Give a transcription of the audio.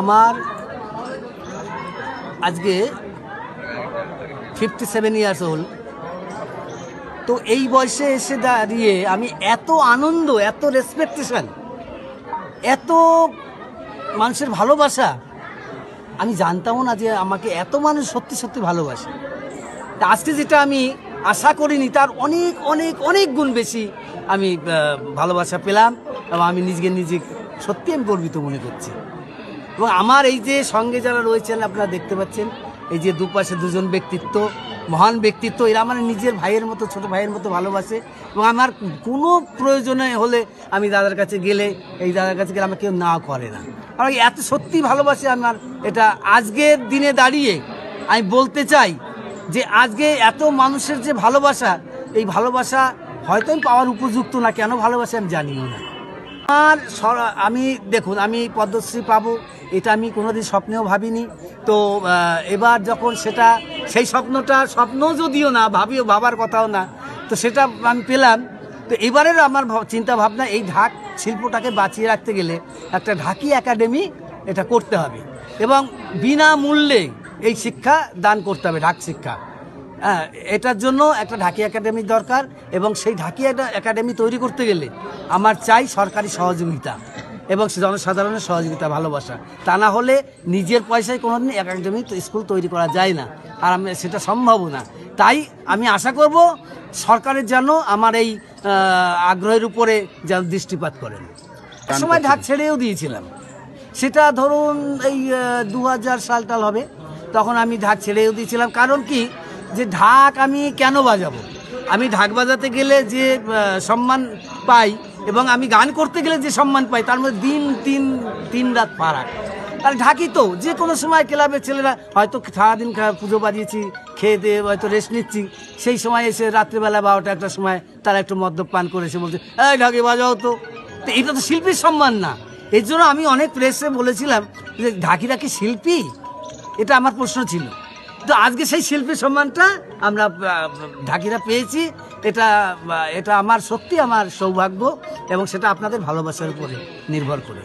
আমার আজকে 57 years old. তো এই বয়সে এসে দাঁড়িয়ে আমি এত আনন্দ, এত রেসপেকটেশন, এত মানুষের ভালোবাসা আমি জানতামও না যে আমাকে এত মানুষ সত্যি সত্যি ভালোবাসে। তা আজকে যেটা আমি আশা করিনি তার অনেক অনেক অনেক গুণ বেশি আমি ভালোবাসা পেলাম এবং আমি নিজে সত্যি আমি গর্বিত মনে করছি। এবং আমার এই যে সঙ্গে যারা রয়েছেন আপনারা দেখতে পাচ্ছেন, এই যে দুপাশে দুজন ব্যক্তিত্ব, মহান ব্যক্তিত্ব, এরা আমার নিজের ভাইয়ের মতো, ছোট ভাইয়ের মতো ভালোবাসে। এবং আমার কোনো প্রয়োজনে হলে আমি দাদার কাছে গেলে, এই দাদার কাছে গেলে আমাকে কেউ না করে না, আমাকে এত সত্যি ভালোবাসে। আমার এটা আজকের দিনে দাঁড়িয়ে আমি বলতে চাই যে আজকে এত মানুষের যে ভালোবাসা, এই ভালোবাসা হয়তো আমি পাওয়ার উপযুক্ত না, কেন ভালোবাসে আমি জানিও না। আর আমি দেখুন, আমি পদ্মশ্রী পাবো এটা আমি কোনোদিন স্বপ্নেও ভাবিনি। তো এবার যখন সেটা, সেই স্বপ্ন যদিও না ভাবার কথাও না, তো সেটা আমি পেলাম। তো এবারের আমার চিন্তা ভাবনা, এই ঢাক শিল্পটাকে বাঁচিয়ে রাখতে গেলে একটা ঢাকি একাডেমি এটা করতে হবে এবং বিনামূল্যে এই শিক্ষা দান করতে হবে, ঢাক শিক্ষা। এটার জন্য একটা ঢাকি একাডেমির দরকার এবং সেই ঢাকি একাডেমি তৈরি করতে গেলে আমার চাই সরকারি সহযোগিতা এবং জনসাধারণের সহযোগিতা, ভালোবাসা। তা না হলে নিজের পয়সায় কোনোদিন একাডেমি স্কুল তৈরি করা যায় না, আর আমি সেটা সম্ভবও না। তাই আমি আশা করব সরকারের যেন আমার এই আগ্রহের উপরে যেন দৃষ্টিপাত করেন। এক সময় ঢাক ছেড়েও দিয়েছিলাম, সেটা ধরুন এই 2000 সালটাল হবে, তখন আমি ঢাক ছেড়েও দিয়েছিলাম। কারণ কি, যে ঢাক আমি কেন বাজাবো? আমি ঢাক বাজাতে গেলে যে সম্মান পাই এবং আমি গান করতে গেলে যে সম্মান পাই, তার মধ্যে তিন রাত ফারাক। আর ঢাকি তো যে কোনো সময় ক্লাবের ছেলেরা হয়তো সারাদিন পুজো বাজিয়েছি, খেয়ে দিয়ে হয়তো রেস্ট নিচ্ছি, সেই সময় এসে রাত্রিবেলা 12টা একটার সময় তারা একটু মদ্যপান করে এসে বলছে এই ঢাকি বাজাও তো। তো এটা তো শিল্পীর সম্মান না। এর জন্য আমি অনেক প্রেসে বলেছিলাম যে ঢাকিরা কি শিল্পী, এটা আমার প্রশ্ন ছিল। তো আজকে সেই শিল্পী সম্মানটা আমরা ঢাকিরা পেয়েছি, এটা আমার সত্যি আমার সৌভাগ্য এবং সেটা আপনাদের ভালোবাসার উপরে নির্ভর করে।